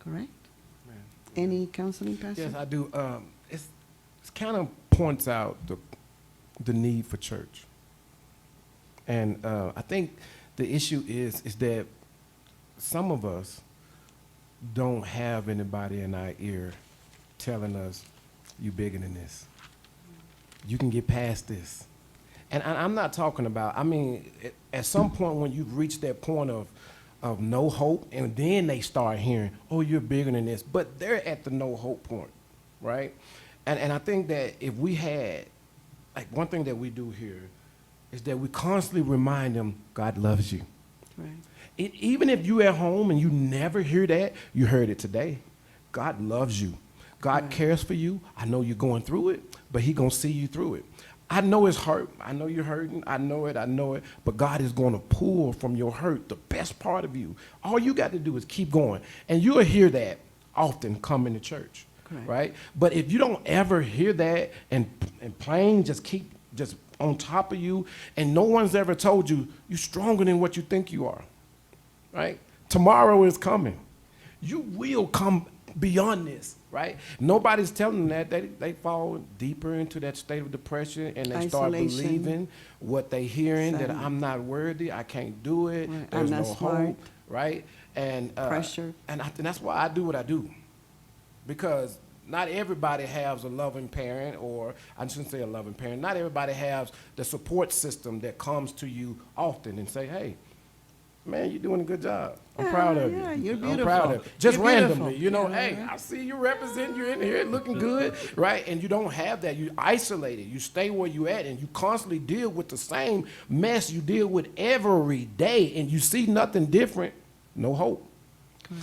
correct? Man. Any counseling, Pastor? Yes, I do. It kind of points out the need for church. And I think the issue is that some of us don't have anybody in our ear telling us, you bigger than this. You can get past this. And I'm not talking about, I mean, at some point when you've reached that point of no hope, and then they start hearing, oh, you're bigger than this. But they're at the no hope point, right? And I think that if we had, like one thing that we do here is that we constantly remind them, God loves you. Right. Even if you at home and you never hear that, you heard it today. God loves you. God cares for you. I know you're going through it, but he going to see you through it. I know it's hurt. I know you're hurting. I know it. But God is going to pull from your hurt the best part of you. All you got to do is keep going. And you'll hear that often coming to church, right? But if you don't ever hear that and plain just keep just on top of you, and no one's ever told you, you're stronger than what you think you are, right? Tomorrow is coming. You will come beyond this, right? Nobody's telling them that. They fall deeper into that state of depression, and they start believing what they're hearing, that I'm not worthy, I can't do it, there's no hope, right? And pressure. And that's why I do what I do. Because not everybody has a loving parent, or I shouldn't say a loving parent, not everybody has the support system that comes to you often and say, hey, man, you're doing a good job. I'm proud of you. You're beautiful. I'm proud of you. Just you're randomly, beautiful. Hey, I see you represent, you're in here looking good, right? And you don't have that. You isolated. You stay where you at, and you constantly deal with the same mess you deal with every day, and you see nothing different, no hope.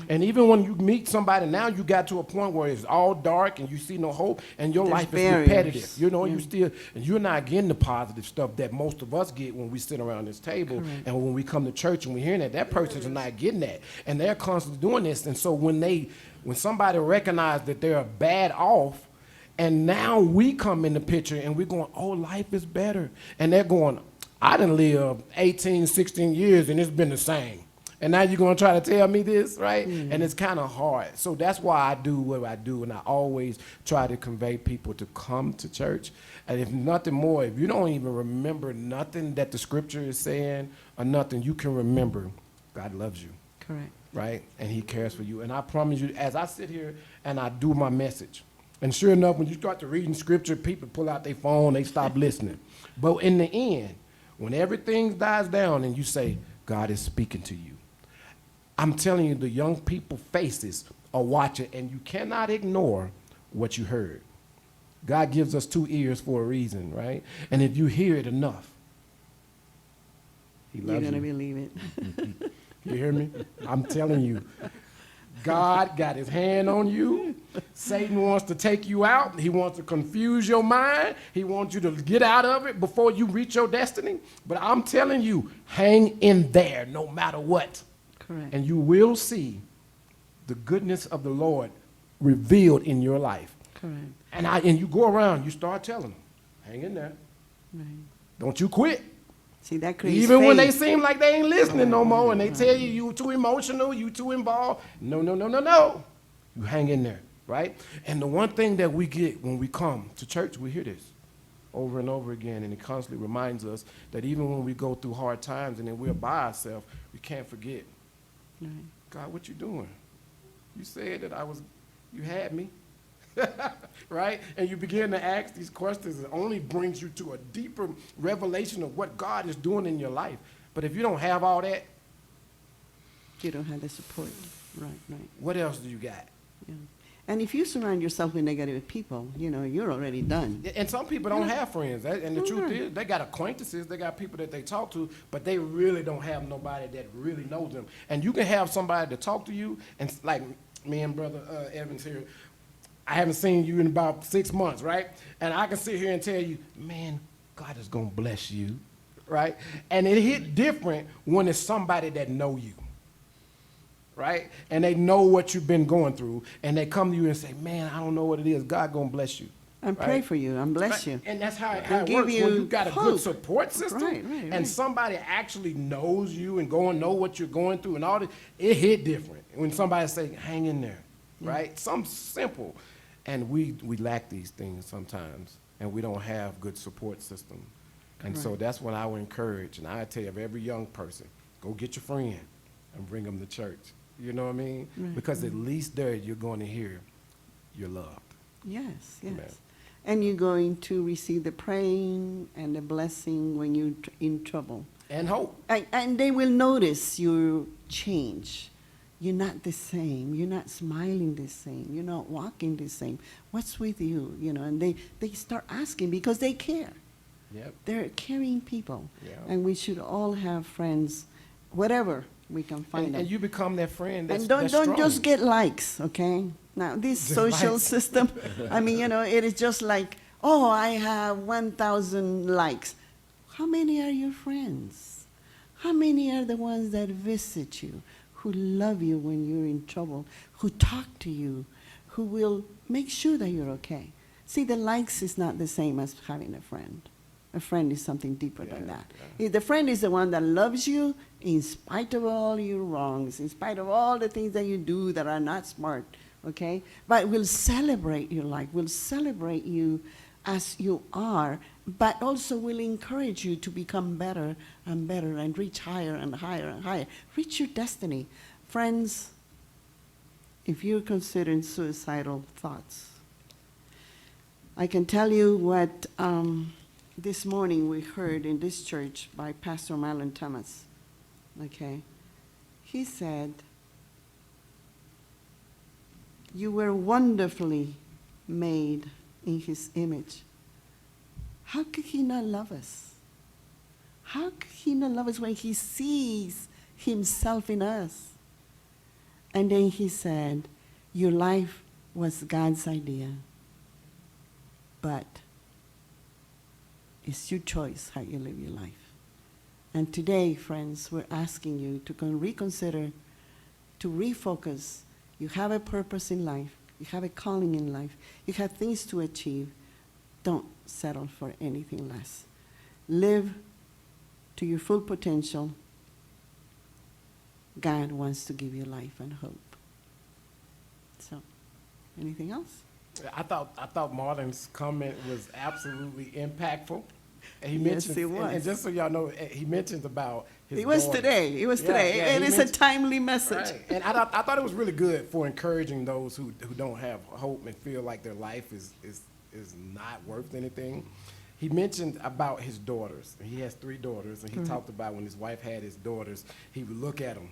And even when you meet somebody now, you got to a point where it's all dark and you see no hope, and your life is repetitive. You still, and you're not getting the positive stuff that most of us get when we sit around this table. And when we come to church and we hear that person's not getting that, and they're constantly doing this. And so when somebody recognizes that they're bad off, and now we come in the picture and we're going, oh, life is better, and they're going, I done lived 18, 16 years and it's been the same. And now you're going to try to tell me this, right? And it's kind of hard. So that's why I do what I do, and I always try to convey people to come to church. And if nothing more, if you don't even remember nothing that the scripture is saying or nothing, you can remember God loves you. Correct. Right? And he cares for you. And I promise you, as I sit here and I do my message, and sure enough, when you start to reading scripture, people pull out their phone, they stop listening. But in the end, when everything dies down and you say, God is speaking to you, I'm telling you, the young people's faces are watching, and you cannot ignore what you heard. God gives us 2 ears for a reason, right? And if you hear it enough, he loves you. You're going to believe it. You hear me? I'm telling you, God got his hand on you. Satan wants to take you out. He wants to confuse your mind. He wants you to get out of it before you reach your destiny. But I'm telling you, hang in there no matter what. Correct. And you will see the goodness of the Lord revealed in your life. Correct. And you go around, you start telling them, hang in there. Right. Don't you quit. See, that creates Even faith. when they seem like they ain't listening no more, and they tell you you too emotional, you too involved. No. You hang in there, right? And the one thing that we get when we come to church, we hear this over and over again, and it constantly reminds us that even when we go through hard times and then we're by ourselves, we can't forget. Right. God, what you doing? You said that you had me, right? And you begin to ask these questions. It only brings you to a deeper revelation of what God is doing in your life. But if you don't have all that, You don't have the support. Right. what else do you got? Yeah. And if you surround yourself with negative people, you're already done. And some people don't have friends. And the truth is, they got acquaintances, they got people that they talk to, but they really don't have nobody that really knows them. And you can have somebody to talk to you, and like me and Brother Evans here, I haven't seen you in about 6 months, right? And I can sit here and tell you, man, God is going to bless you, right? And it hit different when it's somebody that know you. Right? And they know what you've been going through, and they come to you and say, man, I don't know what it is. God gonna bless you. And pray for you and bless you. And that's how And it give works. you When you got a good hope. support system Right. and somebody actually knows you and know what you're going through and all this, it hit different. When somebody say, hang in there, right? Something simple. And we lack these things sometimes, and we don't have good support system. And so that's what I would encourage. And I tell you, of every young person, go get your friend and bring them to church. You know what I mean? Right. Because at least there you're going to hear you're loved. Yes. Amen. And you're going to receive the praying and the blessing when you're in trouble. And hope. And they will notice your change. You're not the same. You're not smiling the same. You're not walking the same. What's with you? You know, and they start asking because they care. Yep. They're caring people. Yeah. And we should all have friends, whatever we can find them. And you become that friend that's And don't strong. just get likes, okay? Now, this Just social likes. system, I mean, you know, it is just like, oh, I have 1,000 likes. How many are your friends? How many are the ones that visit you, who love you when you're in trouble, who talk to you, who will make sure that you're okay? See, the likes is not the same as having a friend. A friend is something deeper than that. The friend is the one that loves you in spite of all your wrongs, in spite of all the things that you do that are not smart, okay? But will celebrate your life, will celebrate you as you are, but also will encourage you to become better and better and reach higher and higher and higher. Reach your destiny. Friends, if you're considering suicidal thoughts, I can tell you what this morning we heard in this church by Pastor Marlon Thomas, okay? He said, you were wonderfully made in his image. How could he not love us? How could he not love us when he sees himself in us? And then he said, your life was God's idea, but it's your choice how you live your life. And today, friends, we're asking you to reconsider, to refocus. You have a purpose in life. You have a calling in life. You have things to achieve. Don't settle for anything less. Live to your full potential. God wants to give you life and hope. So, anything else? I thought Marlon's comment was absolutely impactful. And he Yes, mentioned, it was. And just so y'all know, he mentioned about his It was daughter. today. It was Yeah, today. yeah, It he is a mentioned- timely message. Right. And I thought it was really good for encouraging those who don't have hope and feel like their life is not worth anything. He mentioned about his daughters. He has 3 daughters, and he talked about when his wife had his daughters, he would look at them.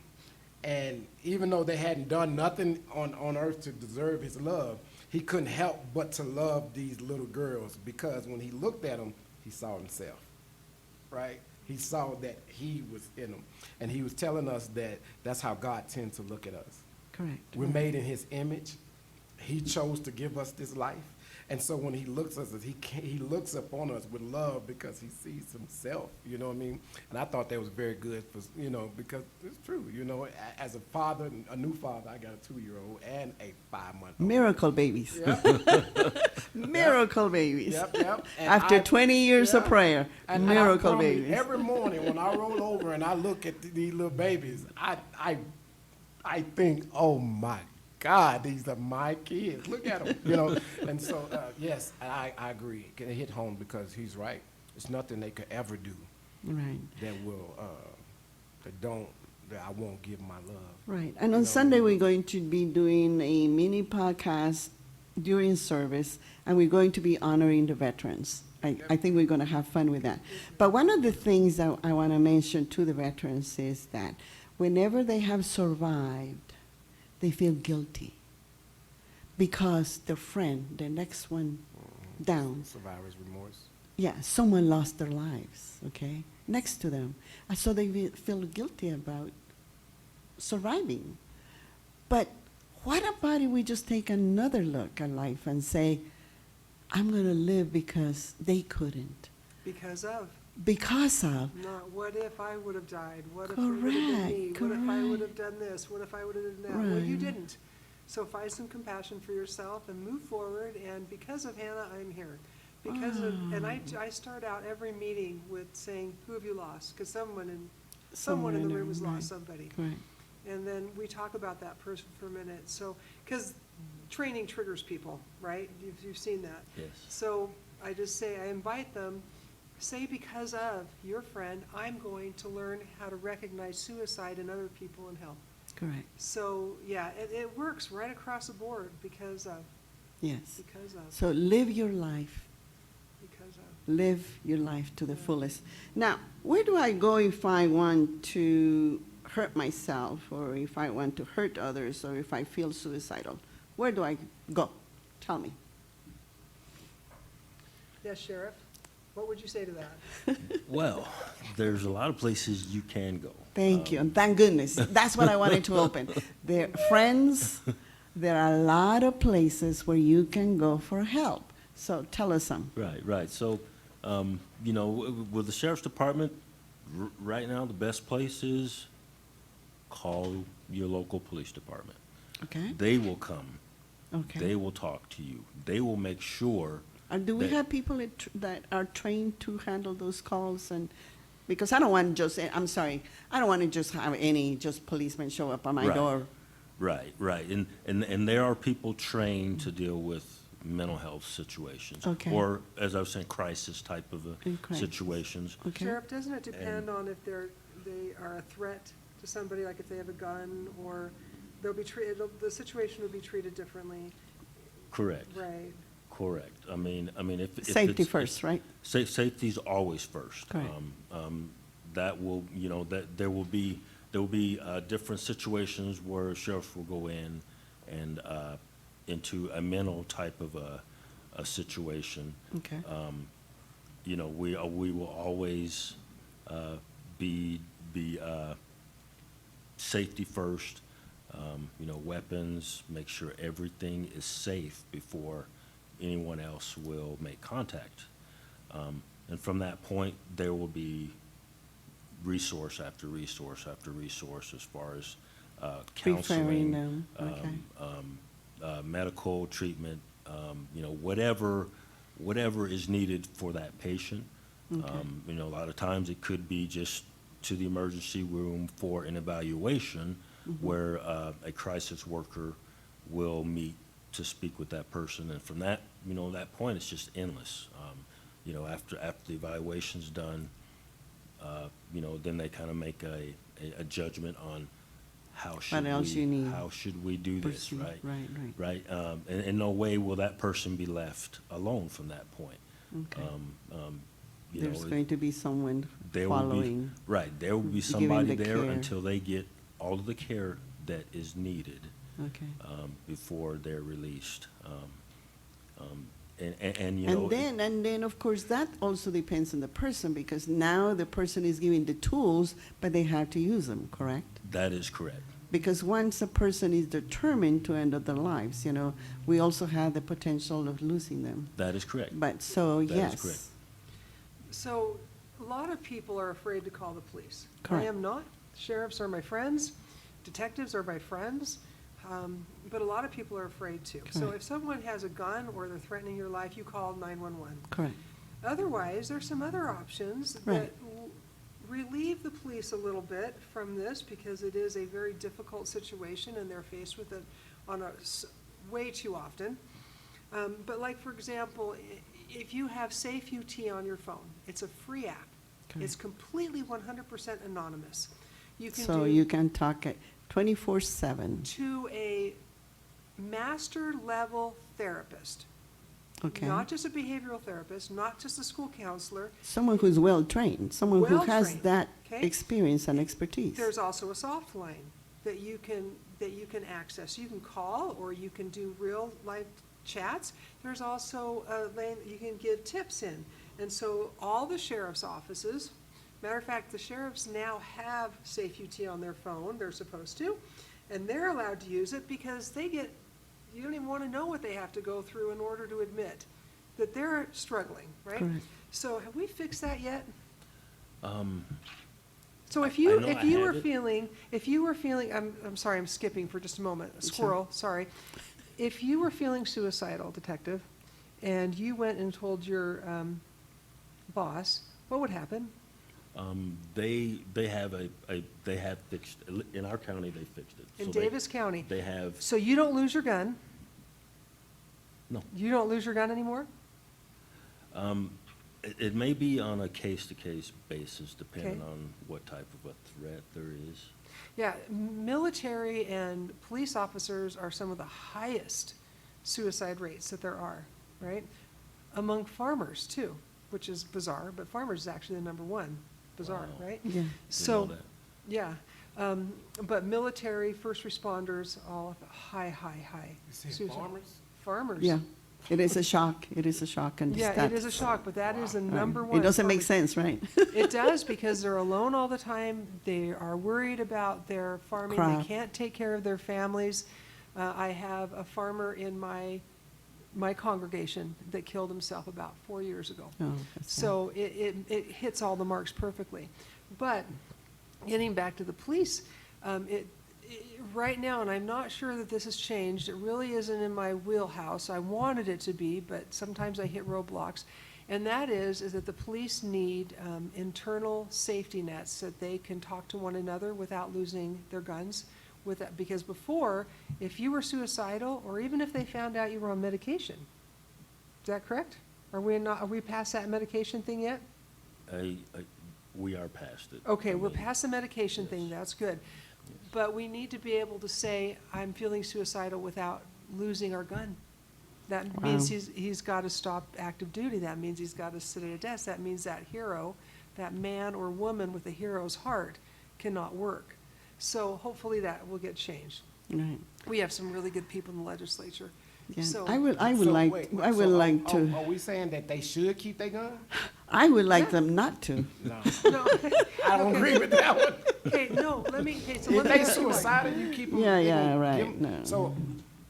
And even though they hadn't done nothing on earth to deserve his love, he couldn't help but to love these little girls because when he looked at them, he saw himself, right? He saw that he was in them. And he was telling us that that's how God tends to look at us. Correct. We're made in his image. He chose to give us this life. And so when he looks at us, he looks upon us with love because he sees himself, you know what I mean? And I thought that was very good, for, you know, because it's true, you know. As a father, a new father, I got a 2-year-old and a 5-month-old. Miracle babies. Miracle babies. Yep. And After 20 years of prayer, and miracle I promise you, babies. every morning when I roll over and I look at these little babies, I think, oh my God, these are my kids. Look at them, you know. And so, yes, I agree. It hit home because he's right. There's nothing they could ever do Right. that will, that I won't give my love. Right. And on Sunday, we're going to be doing a mini podcast during service, and we're going to be honoring the veterans. I think we're going to have fun with that. But one of the things that I want to mention to the veterans is that whenever they have survived, they feel guilty because their friend, the next one down, Survivor's remorse. yeah, someone lost their lives, okay, next to them. And so they feel guilty about surviving. But what about if we just take another look at life and say, I'm going to live because they couldn't. Because of. Because of. Not what if I would have died? What if it would have been me? What if I would have done this? What if I would have done that? Well, you Right. didn't. So find some compassion for yourself and move forward, and because of Hannah, I'm here. Because of, and I start out every meeting with saying, who have you lost? Because someone in the room has lost somebody. Correct. And then we talk about that person for a minute. So, because training triggers people, right? You've seen that. Yes. So I just say, I invite them, say because of your friend, I'm going to learn how to recognize suicide in other people and help. Correct. So, yeah, it works right across the board because of, Yes. because of, So live your life. because of. Live your life to the fullest. Now, where do I go if I want to hurt myself, or if I want to hurt others, or if I feel suicidal? Where do I go? Tell me. Yes, Sheriff? What would you say to that? Well, there's a lot of places you can go. Thank you, and thank goodness. That's what I wanted to open. There, friends, there are a lot of places where you can go for help. So tell us some. Right. So, you know, with the Sheriff's Department, right now, the best place is call your local police department. Okay? They will come. Okay. They will talk to you. They will make sure. Do we that- have people that are trained to handle those calls? And because I don't want just, I'm sorry, I don't want to just have any just policemen show up on my Right. door. Right. And there are people trained to deal with mental health situations. Okay. Or, as I was saying, crisis type of In crisis. situations. Okay? Sheriff, doesn't it depend on if they are a threat to somebody, like if they have a gun, or they'll be treated, the situation will be treated differently, Correct. right? Correct. I mean, if Safety it's- first, right? Safety's always first. Correct. That will, you know, that there will be different situations where sheriffs will go in and into a mental type of a situation. Okay. You know, we will always be safety first. You know, weapons, make sure everything is safe before anyone else will make contact. And from that point, there will be resource after resource after resource as far as Referring counseling, them, okay. medical treatment, you know, whatever is needed for that patient. Okay. You know, a lot of times it could be just to the emergency room for an evaluation where a crisis worker will meet to speak with that person. And from that, you know, that point, it's just endless. You know, after the evaluation's done, you know, then they kind of make a judgment on how should else you need. how should we do this, Proceed. right? Right. Right, and in no way will that person be left alone from that point. Okay. You There's know, going to be someone there will be, following. right, there will be giving somebody the there care. until they get all of the care that is needed Okay. before they're released. And you know. And then, of course, that also depends on the person, because now the person is given the tools, but they have to use them, correct? That is correct. Because once a person is determined to end up their lives, you know, we also have the potential of losing them. That is correct. But so, That is yes. correct. So, a lot of people are afraid to call the police. Correct. I am not. Sheriffs are my friends, detectives are my friends, but a lot of people are afraid to. So Correct. if someone has a gun or they're threatening your life, you call 911. Correct. Otherwise, there's some other options Right. that relieve the police a little bit from this, because it is a very difficult situation and they're faced with it way too often. But like, for example, if you have Safe UT on your phone, it's a free app. Okay. It's completely 100% anonymous. You can So do you can talk at 24/7, to a master level therapist. okay? Not just a behavioral therapist, not just a school counselor. Someone who's well-trained, someone who has Well-trained, that okay? experience and expertise. There's also a soft line that you can access. You can call, or you can do real life chats. There's also a lane you can give tips in. And so all the sheriff's offices, matter of fact, the sheriffs now have Safe UT on their phone, they're supposed to, and they're allowed to use it because you don't even want to know what they have to go through in order to admit that they're struggling, right? Correct. So have we fixed that yet? So if I you, know if I you have were it. feeling, I'm sorry, I'm skipping for just a moment, squirrel, sorry. If you were feeling suicidal, detective, and you went and told your, boss, what would happen? They have they have fixed, in our county, they fixed it. In So Davis County? They have, So you don't lose your gun? no. You don't lose your gun anymore? It may be on a case-to-case basis, depending Okay. on what type of a threat there is. Yeah, military and police officers are some of the highest suicide rates that there are, right? Among farmers too, which is bizarre, but farmers is actually the number one. Bizarre, Wow. right? Yeah. So, that. yeah, but military, first responders, all high suicide. Farmers. Yeah. It is a shock. It is a shock. And Yeah, that- it is a shock, but that is the right. number one. It doesn't make farming- sense, right? It does, because they're alone all the time. They are worried about their farming. They Crop. can't take care of their families. I have a farmer in my congregation that killed himself about 4 years ago. Oh, that's sad. So it hits all the marks perfectly. But getting back to the police, right now, and I'm not sure that this has changed, it really isn't in my wheelhouse. I wanted it to be, but sometimes I hit roadblocks. And that is that the police need internal safety nets that they can talk to one another without losing their guns. With that, because before, if you were suicidal, or even if they found out you were on medication, is that correct? Are we past that medication thing yet? We are past it. Okay, I we're mean, past the medication thing, that's good. But we need to be able to say, I'm feeling suicidal without losing our gun. That means Wow. he's got to stop active duty, that means he's got to sit at a desk, that means that hero, that man or woman with a hero's heart cannot work. So hopefully that will get changed. Right. We have some really good people in the legislature. Yeah. So- I would So, like, wait, I would so like to, Are we saying that they should keep their gun? I would like Yeah. them not to. No, No, I don't agree with that one. okay, no, let me, okay, so If let me they ask you a question. suicidal, you keep them. Yeah, they yeah, gonna right, give 'em- no. So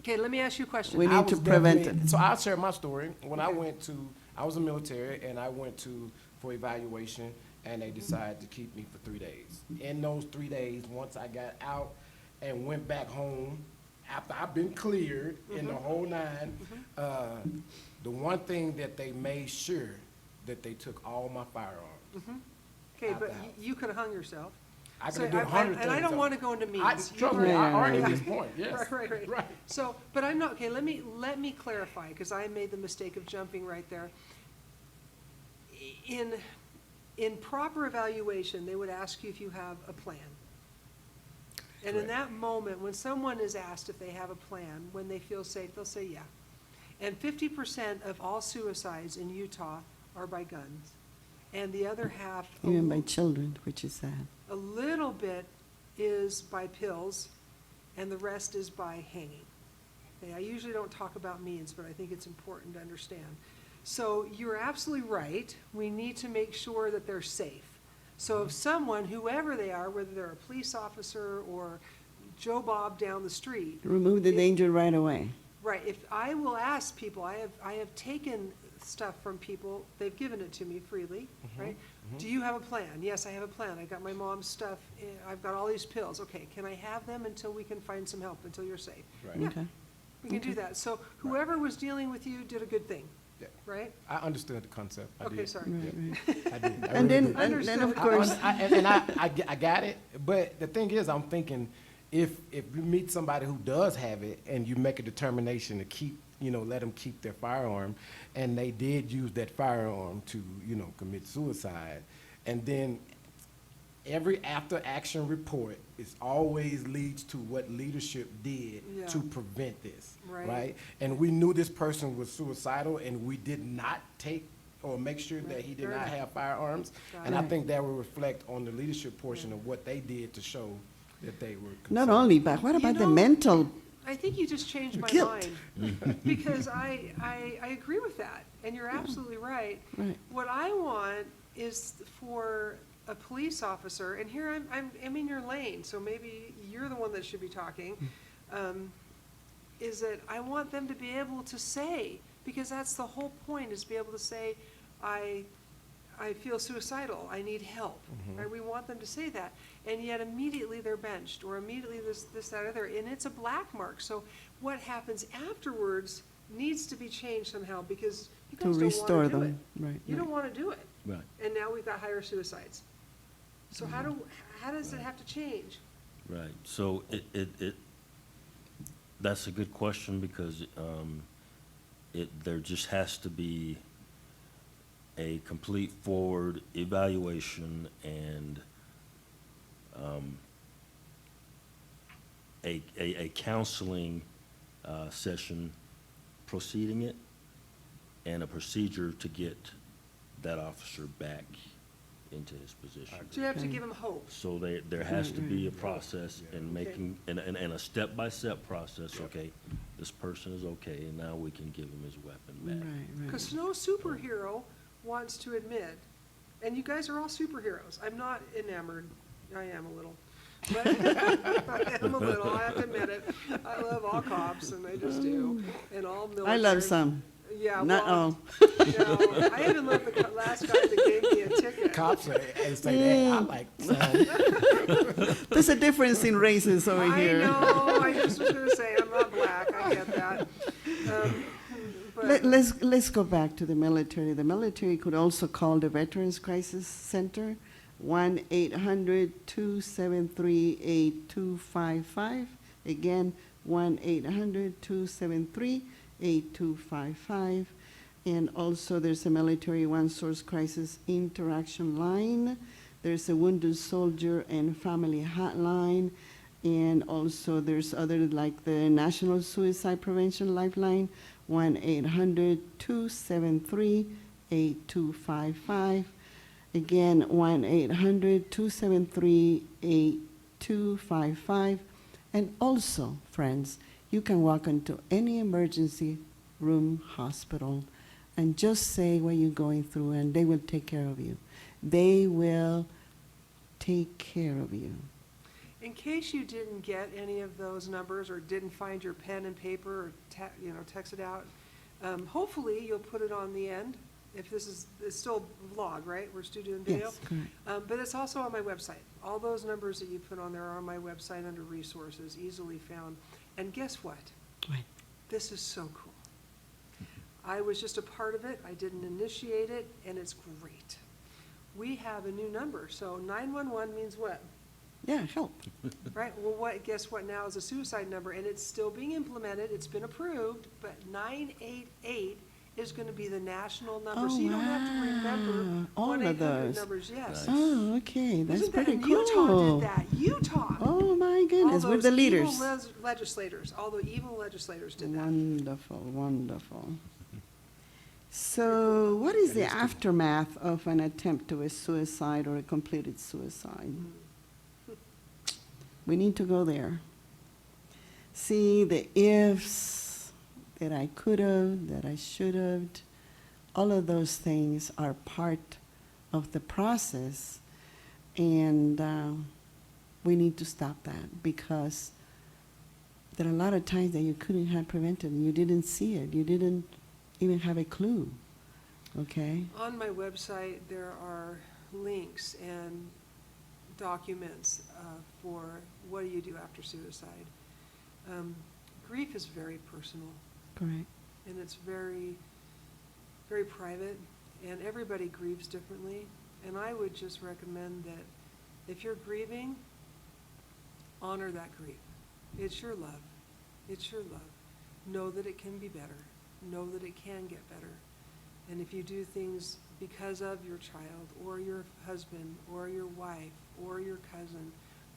Okay, let me ask you a question. We I need to was prevent definitely- it. So I'll share my story. When I Okay. went to, I was in the military, and I went to for evaluation, and they decided to keep me for 3 days. In those 3 days, once I got out and went back home, after I've been cleared in the whole nine, the one thing that they made sure that they took all my firearms. Okay, out but the house. you could have hung yourself. I So could have done 100 things. And I don't on want it. to go into I, means. You trust me, know- I Yeah, argued yeah. this point, yes. Right. So, but I'm not, okay, let me clarify, because I made the mistake of jumping right there. In proper evaluation, they would ask you if you have a plan. And in Correct. that moment, when someone is asked if they have a plan, when they feel safe, they'll say, yeah. And 50% of all suicides in Utah are by guns. And the other half, Even by children, which is sad. a little bit is by pills, and the rest is by hanging. Okay, I usually don't talk about means, but I think it's important to understand. So you're absolutely right. We need to make sure that they're safe. So if someone, whoever they are, whether they're a police officer or Joe Bob down the street, Remove the danger right away. right, if I will ask people, I have taken stuff from people, they've given it to me freely, right? Do you have a plan? Yes, I have a plan. I got my mom's stuff, I've got all these pills. Okay, can I have them until we can find some help, until you're safe? Right. Yeah, Okay. we can do that. So whoever was dealing with you did a good thing, Yeah. right? I understood the concept. I Okay, did. sorry. Right, Yeah, right. I did. I And really then, did. and of Understood. course, I got it, but the thing is, I'm thinking, if you meet somebody who does have it and you make a determination to keep, let them keep their firearm, and they did use that firearm to, commit suicide, and then every after-action report is always leads to what leadership did Yeah. to prevent this, Right. right? And we knew this person was suicidal, and we did not take or make sure that he did Right. not have firearms. Got And I it. think that will reflect on the leadership portion of what they did to show that they were not concerned. only, but what You about the know, mental? I think you just changed my Guilt. mind. Because I agree with that, and you're absolutely right. Right. What I want is for a police officer, and here I'm in your lane, so maybe you're the one that should be talking, is that I want them to be able to say, because that's the whole point, is be able to say, I feel suicidal, I need help, right? We want them to say that, and yet immediately they're benched, or immediately this, that, other, and it's a black mark. So what happens afterwards needs to be changed somehow, because you To guys don't restore want to do it. them, right. You don't right. want to do it, Right. and now we've got higher suicides. So how does it have to change? Right, so that's a good question, because there just has to be a complete forward evaluation and a counseling session preceding it, and a procedure to get that officer back into his position. So you have to give them hope. So there has to be a Right. process in making, and a step-by-step process, okay, this person is okay, and now we can give him his weapon back. Right, right. Because no superhero wants to admit, and you guys are all superheroes. I'm not enamored. I am a little. But I am a little, I have to admit it. I love all cops, and I just do, and all military. I love some, Yeah, not well, all. no, I even love the last guy that gave me a ticket. Cops and say that. I like some. There's a difference in races over I here. know, I just was gonna say, I'm not black, I get that. But Let's go back to the military. The military could also call the Veterans Crisis Center, 1-800-273-8255. Again, 1-800-273-8255. And also there's a military one-source crisis interaction line. There's a wounded soldier and family hotline. And also there's other like the National Suicide Prevention Lifeline, 1-800-273-8255. Again, 1-800-273-8255. And also, friends, you can walk into any emergency room, hospital, and just say what you're going through, and they will take care of you. They will take care of you. in case you didn't get any of those numbers, or didn't find your pen and paper, or text it out, hopefully you'll put it on the end. If this is, it's still a vlog, right? We're still doing video. Yes, correct. But it's also on my website. All those numbers that you put on there are on my website under resources, easily found. And guess what? What? This is so cool. I was just a part of it. I didn't initiate it, and it's great. We have a new number. So 911 means what? Yeah, help. Right? Well, guess what now is a suicide number, and it's still being implemented. It's been approved, but 988 is going to be the national number. So you don't have to remember All of 1-800 those. numbers. Yes. Nice. Oh, okay, that's Isn't that, pretty and cool. Utah did that. Utah. Oh, my All goodness, we're those the leaders. evil legislators, all the evil legislators did that. Wonderful, wonderful. So what is the aftermath of an attempt to a suicide or a completed suicide? We need to go there. See the ifs, that I could have, that I should have, all of those things are part of the process. And we need to stop that, because there are a lot of times that you couldn't have prevented. You didn't see it. You didn't even have a clue. Okay? On my website, there are links and documents for what do you do after suicide. Grief is very personal, Correct. and it's very, very private, and everybody grieves differently. And I would just recommend that if you're grieving, honor that grief. It's your love. It's your love. Know that it can be better. Know that it can get better. And if you do things because of your child, or your husband, or your wife, or your cousin,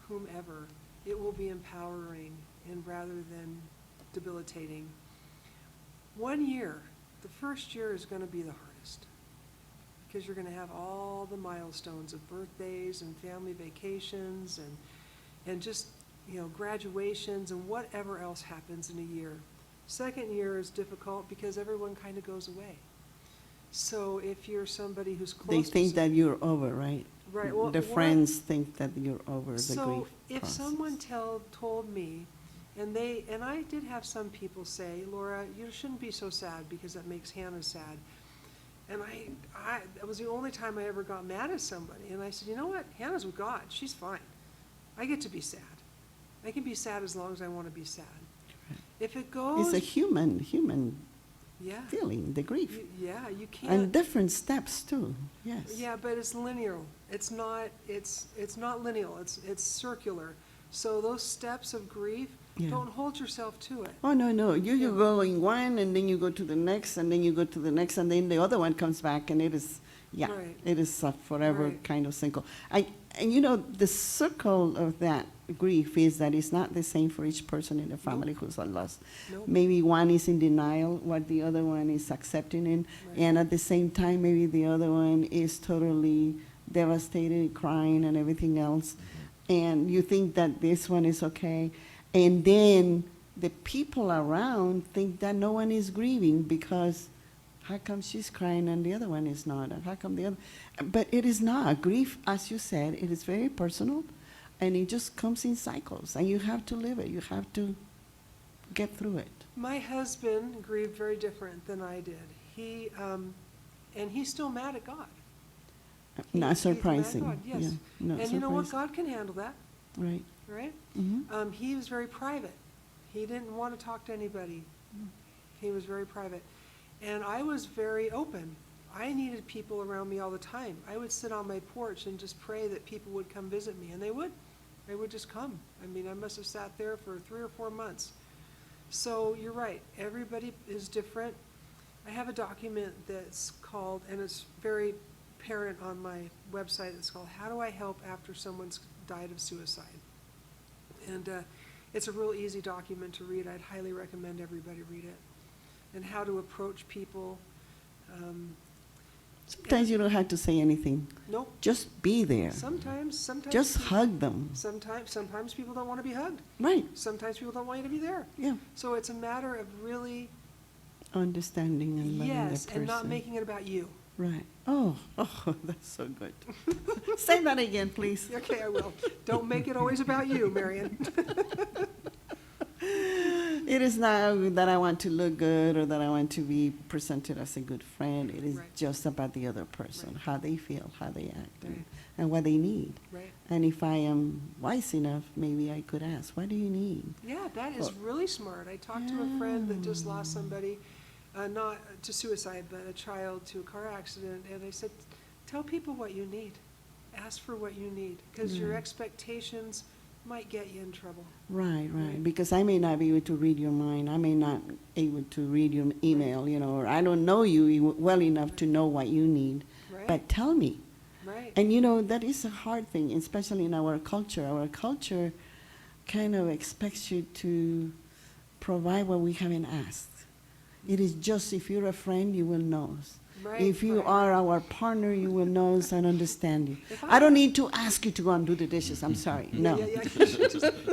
whomever, it will be empowering and rather than debilitating. 1 year, the first year is going to be the hardest, because you're going to have all the milestones of birthdays and family vacations and just, graduations and whatever else happens in a year. Second year is difficult because everyone kind of goes away. So if you're somebody who's close They to think that you're over, right? Right, well, the what- friends think that you're over the So grief if process. someone told me, and I did have some people say, Laura, you shouldn't be so sad because that makes Hannah sad. And that was the only time I ever got mad at somebody. And I said, you know what? Hannah's with God. She's fine. I get to be sad. I can be sad as long as I want to be sad. If it goes... It's a human yeah. feeling, the grief. Yeah, you can't... And different steps too, yes. Yeah, but it's linear. It's not lineal. It's circular. So those steps of grief, Yeah. don't hold yourself to it. Oh, no. You Yeah. go in one, and then you go to the next, and then you go to the next, and then the other one comes back, and it is, yeah, Right. it is a forever Right. kind of cycle. And you know, the circle of that grief is that it's not the same for each person in the family who's lost. Nope. Maybe one is in denial, what the other one is accepting in, Right. and at the same time, maybe the other one is totally devastated, crying, and everything else. And you think that this one is okay, and then the people around think that no one is grieving because how come she's crying and the other one is not? And how come the other? But it is not. Grief, as you said, it is very personal, and it just comes in cycles, and you have to live it. You have to get through it. My husband grieved very different than I did. And he's still mad at God. Not He's mad at surprising. God, yes. Yeah, not And you know what? surprising. God can handle that, Right. right? Mm-hmm. He was very private. He didn't want to talk to anybody. He was very private. And I was very open. I needed people around me all the time. I would sit on my porch and just pray that people would come visit me, and they would. They would just come. I mean, I must have sat there for 3 or 4 months. So you're right. Everybody is different. I have a document that's called, and it's very apparent on my website, it's called How Do I Help After Someone's Died of Suicide? And it's a real easy document to read. I'd highly recommend everybody read it. And how to approach people. Sometimes you don't have to say anything. Nope. Just be there. Sometimes. Just hug them. Sometimes people don't want to be hugged. Right. Sometimes people don't want you to be there. Yeah. So it's a matter of really, Understanding and loving the yes, person. and not making it about you. Right. Oh, that's so good. Say that again, please. Okay, I will. Don't make it always about you, Marion. It is not that I want to look good or that I want to be presented as a good friend. It is Right. just about the other person, Right. how they feel, how they act, Right. and what they need. Right. And if I am wise enough, maybe I could ask, what do you need? Yeah, that is really smart. I talked to a friend that just lost somebody, not to suicide, but a child to a car accident, and I said, tell people what you need. Ask for what you need, because your Yeah. expectations might get you in trouble. Right, right. Right. Because I may not be able to read your mind. I may not able to read your email, or I don't know you well enough to know what you need. Right? But tell me. Right. And that is a hard thing, especially in our culture. Our culture kind of expects you to provide what we haven't asked. It is just if you're a friend, you will know. Right, If you right. are our partner, you will know and understand you. If I don't need to ask you to go and do the dishes. I'm sorry. No. Yeah.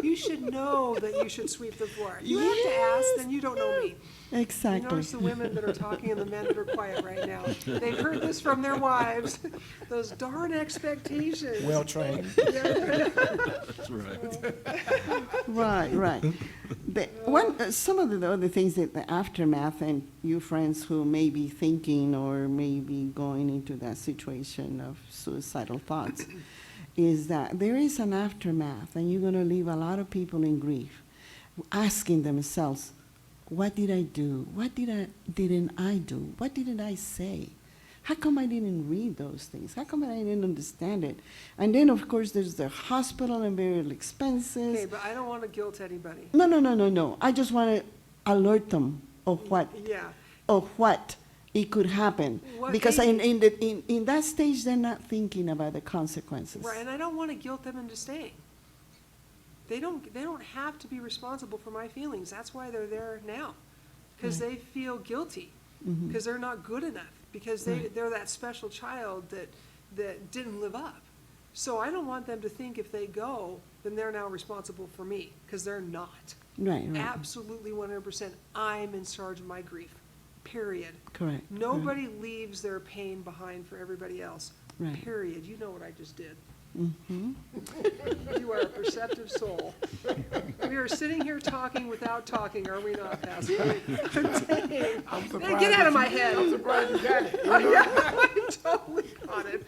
You should know that you should sweep the floor. You have to ask, then you don't know me. You Exactly. notice the women that are talking and the men that are quiet right now. They've heard this from their wives. Those darn expectations. Well trained. That's right. Right. Some of the other things that the aftermath, and you friends who may be thinking or may be going into that situation of suicidal thoughts, is that there is an aftermath, and you're going to leave a lot of people in grief, asking themselves, what did I do? What didn't I do? What didn't I say? How come I didn't read those things? How come I didn't understand it? And then, of course, there's the hospital and burial expenses. Okay, but I don't want to guilt anybody. No. I just want to alert them of what Yeah. it could happen. What Because they- in that stage, they're not thinking about the consequences. Right, and I don't want to guilt them into staying. They don't have to be responsible for my feelings. That's why they're there now. Because they feel guilty. Mhm. Because they're not good enough. Because they're that special child that didn't live up. So I don't want them to think if they go, then they're now responsible for me. Because they're not. Right. Absolutely 100%. I'm in charge of my grief. Period. Correct. Nobody leaves their pain behind for everybody else. Right. Period. You know what I just did. You are a perceptive soul. We are sitting here talking without talking, are we not, Pastor? Dang. I'm Hey, surprised get out that of my you- head. I'm surprised you got it. I totally got it.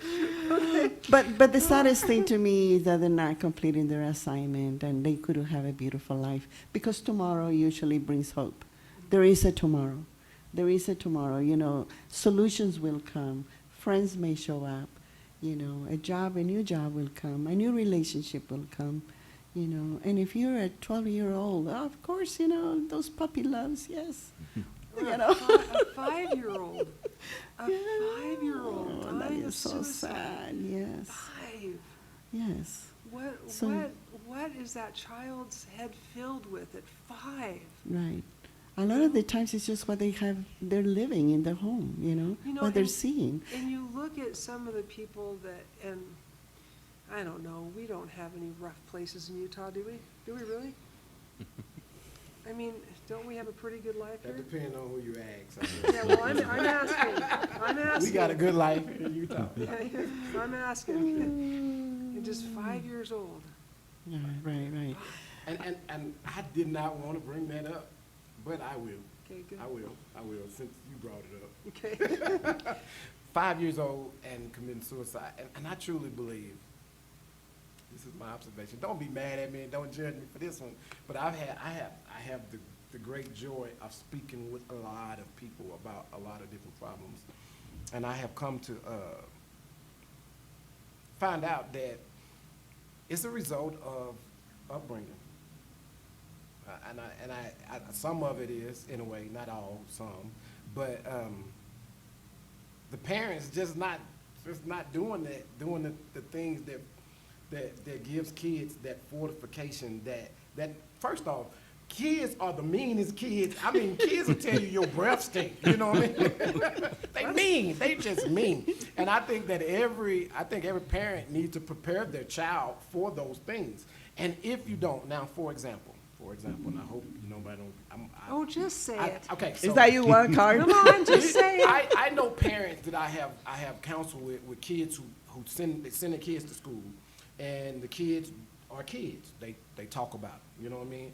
Okay. But the saddest thing to me is that they're not completing their assignment and they could have a beautiful life, because tomorrow usually brings hope. There is a tomorrow. There is a tomorrow. You know, solutions will come. Friends may show up. You know, a new job will come. A new relationship will come. You know, and if you're a 12-year-old, of course, you know, those puppy loves, yes. You know. A 5-year-old. A Yeah. 5-year-old Oh, that dying of is so suicide. sad, yes. 5. Yes, So- What is that child's head filled with at 5? right. A lot of the times it's just what they're living in their home, you know, You know, what they're and- seeing. And you look at some of the people that, and I don't know, we don't have any rough places in Utah, do we? Do we really? I mean, don't we have a pretty good life That here? depends on who you ask. Yeah, well, I'm asking. I'm asking. We got a good life in Utah. I'm asking. And just 5 years old. Yeah, right. And I did not want to bring that up, but I will. Okay, good. I will, since you brought it up. Okay. 5 years old and committing suicide, and I truly believe, this is my observation, don't be mad at me and don't judge me for this one, but I have the great joy of speaking with a lot of people about a lot of different problems, and I have come to find out that it's a result of upbringing. And I some of it is, in a way, not all, some, but the parents just not doing the things that gives kids that fortification that first off, kids are the meanest kids. I mean, kids will tell you your breath stink, you know what I mean? They mean, they just mean. And I think every parent needs to prepare their child for those things. And if you don't, now for example, and I hope nobody don't. Oh, just say it. Okay, so Is that you work hard? Come on, just say it. I know parents that I have counseled with kids who send their kids to school, and the kids are kids. They talk about it, you know what I mean?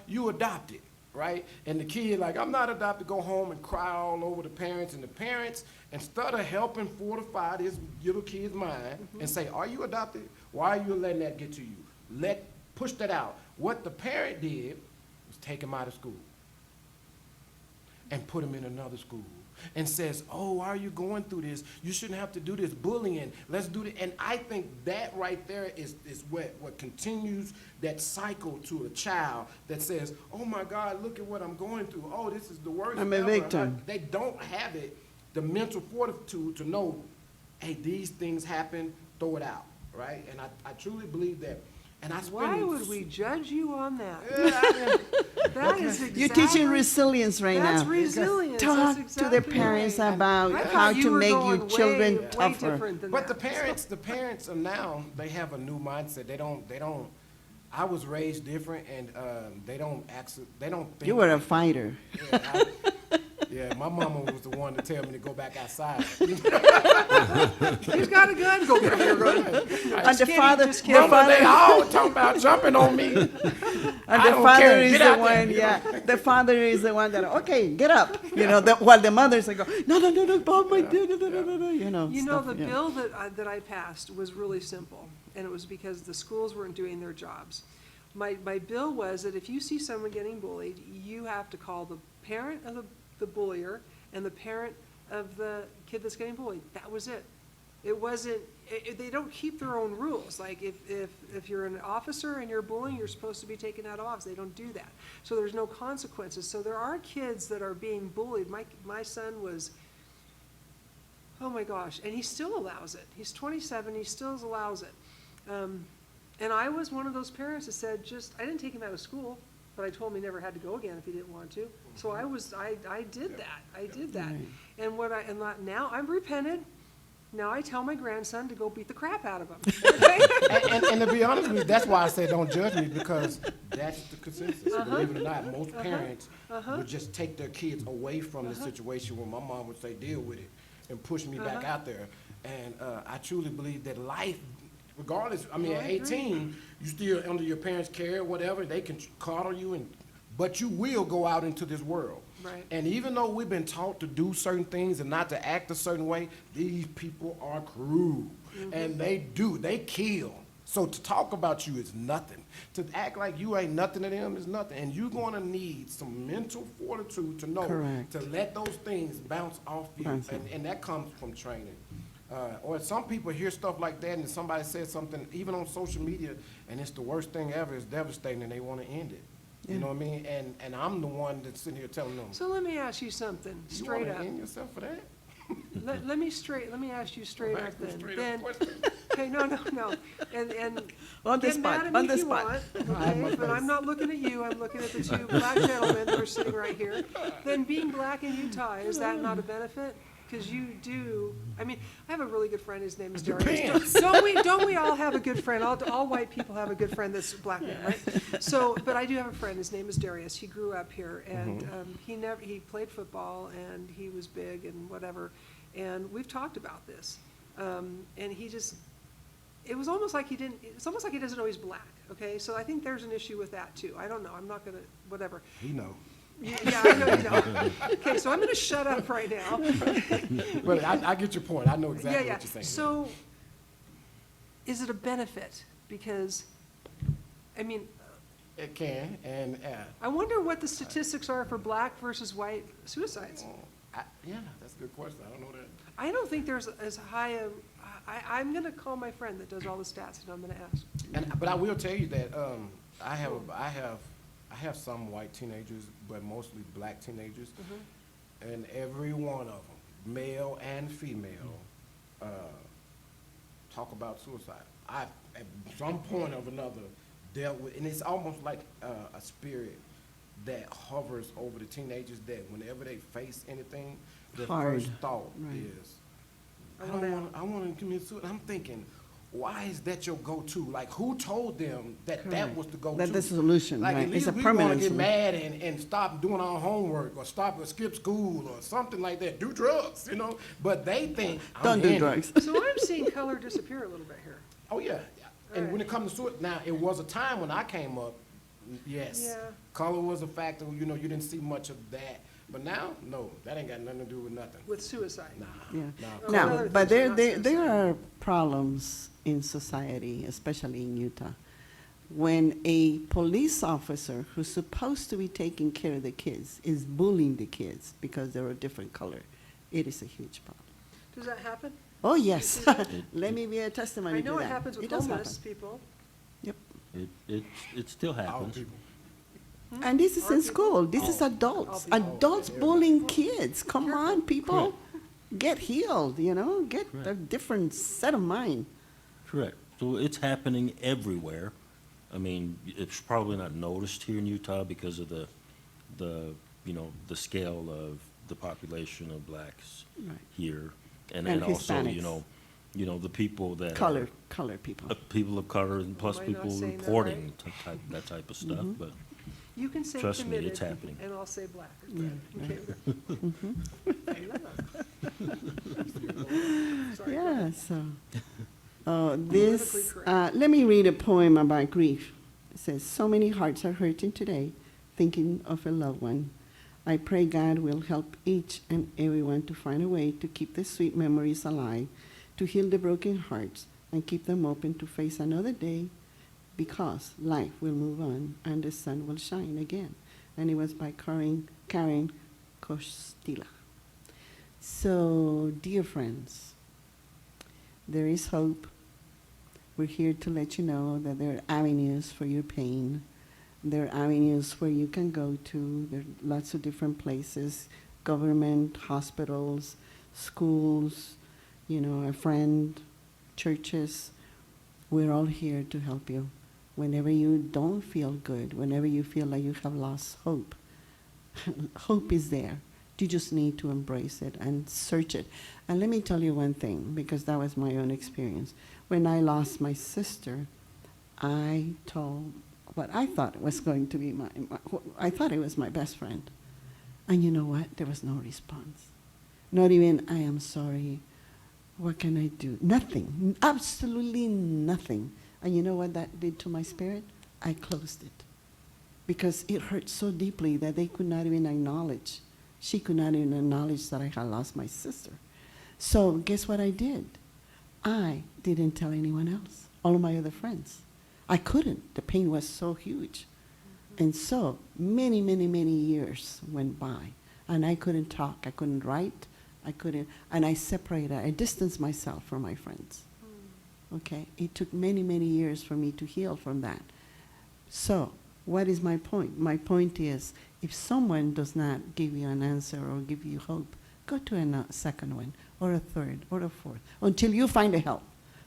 You adopted, right? And the kid like, I'm not adopted, go home and cry all over the parents, and the parents, instead of helping fortify this little kid's mind and say, are you adopted? Why are you letting that get to you? Push that out. What the parent did was take him out of school and put him in another school and says, oh, why are you going through this? You shouldn't have to do this bullying. Let's do it. And I think that right there is what continues that cycle to a child that says, oh my God, look at what I'm going through. Oh, this is the worst I'm a ever. victim. They don't have the mental fortitude to know, hey, these things happen, throw it out, right? And I truly believe that. And I Why would we judge you on that? Yeah, That is exactly. You're teaching resilience right That's now. resilience. Talk That's to the exactly parents right. about I how thought you to were make going your children way tougher. different than But that. the parents are now, they have a new mindset. They don't, I was raised different, and they don't think. You were a fighter. Yeah, my mama was the one to tell me to go back outside. He's got a gun. Go get your gun. And the kidding, father, just the kidding. Mama, they father, all talking about jumping on me. and I the don't father care. is Get the out there. one. Yeah, the father is the one that okay, get up. You know, while the mothers are going, no, Bob, my dad, you know. You know, stuff, the yeah. bill that I passed was really simple, and it was because the schools weren't doing their jobs. My bill was that if you see someone getting bullied, you have to call the parent of the bullier and the parent of the kid that's getting bullied. That was it. It wasn't, they don't keep their own rules. Like if you're an officer and you're bullying, you're supposed to be taken out of office. They don't do that. So there's no consequences. So there are kids that are being bullied. My son was, oh my gosh, and he still allows it. He's 27, he still allows it. And I was one of those parents that said I didn't take him out of school, but I told him he never had to go again if he didn't want to. So I did that. I did that. Right. And now I've repented. Now I tell my grandson to go beat the crap out of him. And to be honest with you, that's why I say don't judge me, because that's the consensus. Believe it or not, most parents would just take their kids away from the situation where my mom would say, deal with it, and push me back out there. And I truly believe that life regardless, I mean, Oh, at I agree. 18, you still under your parents' care, whatever, they can coddle you, but you will go out into this world. Right. And even though we've been taught to do certain things and not to act a certain way, these people are cruel. And they kill. So to talk about you is nothing. To act like you ain't nothing to them is nothing. And you're going to need some mental fortitude to know Correct. to let those things bounce off you. Bounce And that comes from training. Or some people hear stuff like that and somebody says something, even on social media, and it's the worst thing ever, it's devastating, and they want to end it. You Yeah. know what I mean? And I'm the one that's sitting here telling them, So let me ask you something, you straight want up. to end yourself for that? Let me ask you straight up Ask me a then. straight up Then, question. okay, no. And On the get spot, mad at on me the if you spot. want, I have my okay? But I'm face. not looking at you, I'm looking at the two black gentlemen that are sitting right here. Then being black in Utah, is that not a benefit? Because you do, I mean, I have a really good friend, his name is Darius. Depends. Don't we all have a good friend? All white people have a good friend that's a black man, right? So, but I do have a friend, his name is Darius. He grew up here, and he played football, and he was big and whatever. And we've talked about this. And he just, it's almost like he doesn't know he's black, okay? So I think there's an issue with that too. I don't know, I'm not gonna, whatever. He know. Yeah, I know you know. Okay, so I'm gonna shut up right now. But I get your point. I know exactly Yeah. what you're saying. So, is it a benefit? Because, I mean, It can, and I wonder what the statistics are for black versus white suicides. yeah, that's a good question. I don't know that. I don't think there's as high a, I'm gonna call my friend that does all the stats, and I'm gonna ask. But I will tell you that I have some white teenagers, but mostly black teenagers, and every one of them, male and female, talk about suicide. I at some point or another dealt with, and it's almost like a spirit that hovers over the teenagers that whenever they face anything, the Hard. first thought Right. is, I want to commit suicide. I'm thinking, why is that your go-to? Like, who told them that Correct. was the go-to? That's the solution, Like, right? at least It's a we want to permanent get solution. mad and stop doing our homework or skip school or something like that. Do drugs, you know? But they think, I'm Don't do in it. drugs. So I'm seeing color disappear a little bit here. Oh, yeah. And when it comes to suicide, now, it was a time when I came up, yes. Yeah. Color was a factor, you know, you didn't see much of that. But now, no, that ain't got nothing to do with nothing. With suicide. Nah, Yeah. nah. Oh, Now, other but things are there not there suicide. are problems in society, especially in Utah, when a police officer who's supposed to be taking care of the kids is bullying the kids because they're a different color. It is a huge problem. Does that happen? Oh, yes. see that? Let me be a testimony I to know that. it happens with does homeless happen. people. Yep. It still Our happens. people. And this is Our in people? school. This is Oh. adults. Our people. Adults bullying kids. Come on, people. Correct. Get healed, you know? Get a Correct. different set of mind. Correct. So it's happening everywhere. I mean, it's probably not noticed here in Utah because of the scale of the population of blacks Right. here, And and also, Hispanics. the people that Color people. people of color, and plus Am I not people saying that reporting that type of stuff. Mm-hmm. But You can say Trust me, committed, it's happening. and I'll say black. Yeah, Okay. Sorry, go Yeah, ahead. so. Politically This, correct. let me read a poem about grief. It says, so many hearts are hurting today, thinking of a loved one. I pray God will help each and everyone to find a way to keep the sweet memories alive, to heal the broken hearts, and keep them open to face another day, because life will move on and the sun will shine again. And it was by Karen Kostila. So, dear friends, there is hope. We're here to let you know that there are avenues for your pain. There are avenues where you can go to. There are lots of different places, government, hospitals, schools, a friend, churches. We're all here to help you. Whenever you don't feel good, whenever you feel like you have lost hope, hope is there. You just need to embrace it and search it. And let me tell you one thing, because that was my own experience. When I lost my sister, I told what I thought was going to be I thought it was my best friend. And you know what? There was no response. Not even, I am sorry. what can I do? Nothing, absolutely nothing. And you know what that did to my spirit? I closed it. Because it hurt so deeply that they could not even acknowledge. She could not even acknowledge that I had lost my sister. So guess what I did? I didn't tell anyone else, all of my other friends. I couldn't. The pain was so huge. And so many, many, many years went by, and I couldn't talk. I couldn't write. I couldn't, and I separated. I distanced myself from my friends. Okay? It took many, many years for me to heal from that. So what is my point? My point is, if someone does not give you an answer or give you hope, go to a second one, or a third, or a fourth, until you find a help.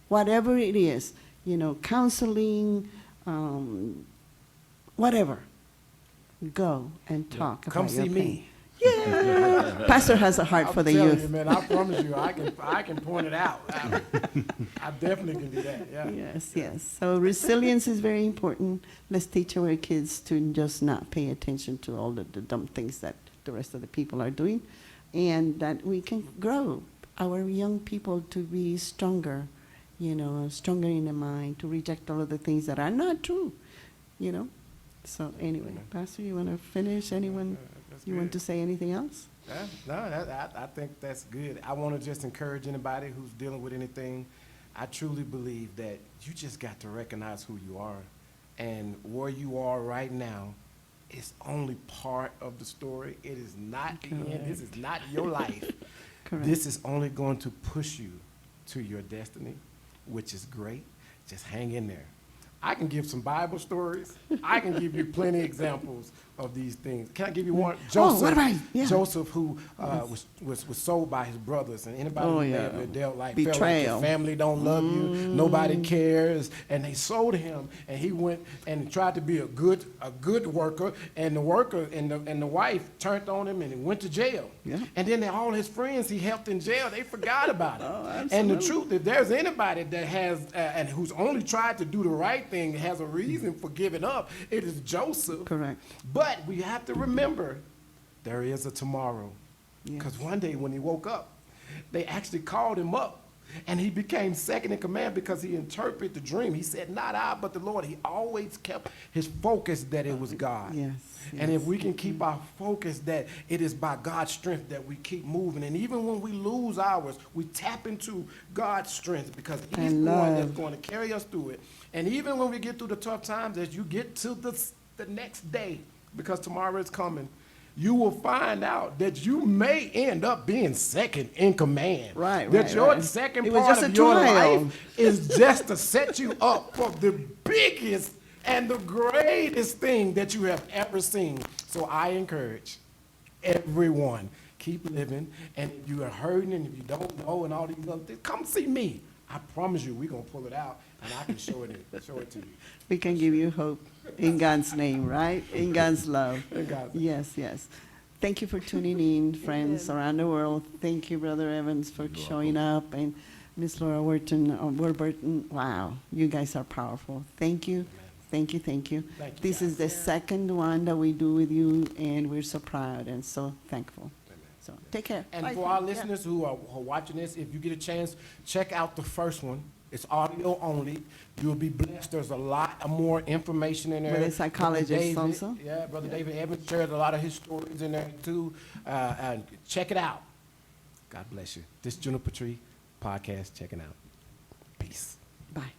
Whatever it is, you know, counseling, whatever. Go and talk Come about your see pain. me. Yeah. Pastor has a heart for the telling youth. you, man, I promise you, I can point it out. I definitely can do that. Yeah. Yes, yes. So resilience is very important. Let's teach our kids to just not pay attention to all the dumb things that the rest of the people are doing, and that we can grow our young people to be stronger, you know, stronger in the mind, to reject all of the things that are not true, you know. So anyway, Pastor, you want to finish? Anyone, That's you want good. to say anything else? No, I think that's good. I want to just encourage anybody who's dealing with anything. I truly believe that you just got to recognize who you are. And where you are right now is only part of the story. It is not the end. This is not your life. Correct. This is only going to push you to your destiny, which is great. Just hang in there. I can give some Bible stories. I can give you plenty of examples of these things. Can I give you one? Joseph, what about, yeah. Joseph, who was sold by his brothers, and anybody Oh, who yeah. ever dealt like felt like Betrayal. his family don't love you, nobody cares, and they sold him, and he went and tried to be a good worker, and the worker and the wife turned on him, and he went to jail. Yeah. And then all his friends he helped in jail, they forgot about it. Oh, And the absolutely. truth, if there's anybody that has and who's only tried to do the right thing, has a reason for giving up, it is Joseph. Correct. But we have to remember there is a tomorrow. Yes. Because one day when he woke up, they actually called him up, and he became second in command because he interpreted the dream. He said, not I, but the Lord. He always kept his focus that it was God. Yes, And if yes. we can keep our focus that it is by God's strength that we keep moving, and even when we lose ours, we tap into God's strength because he's the one that's going to carry us through it. And even when we get through the tough times, as you get to the next day, because tomorrow is coming, you will find out that you may end up being second in command. Right, That right, your right. second It was part just of a your trial. life is just to set you up for the biggest and the greatest thing that you have ever seen. So I encourage everyone, keep living. And if you are hurting and if you don't know and all these other things, come see me. I promise you, we're going to pull it out, and I can show it to you. We can give you hope in God's name, right? In God's love. In God's name. Yes, yes. Thank you for tuning in, friends around the world. Thank you, Brother Evans, for showing up, and Miss Laura Warburton. Wow, you guys are powerful. Thank you. Thank you, thank you. Thank you, This guys. is the second one that we do with you, and we're so proud and so thankful. So take care. And Bye. for our Yeah. listeners who are watching this, if you get a chance, check out the first one. It's audio only. You'll be blessed. There's a lot more information in there. With a psychologist Brother David, also. Yeah, Brother David Evans shared a lot of his stories in there too. Check it out. God bless you. This Juniper Tree podcast, checking out. Peace. Bye.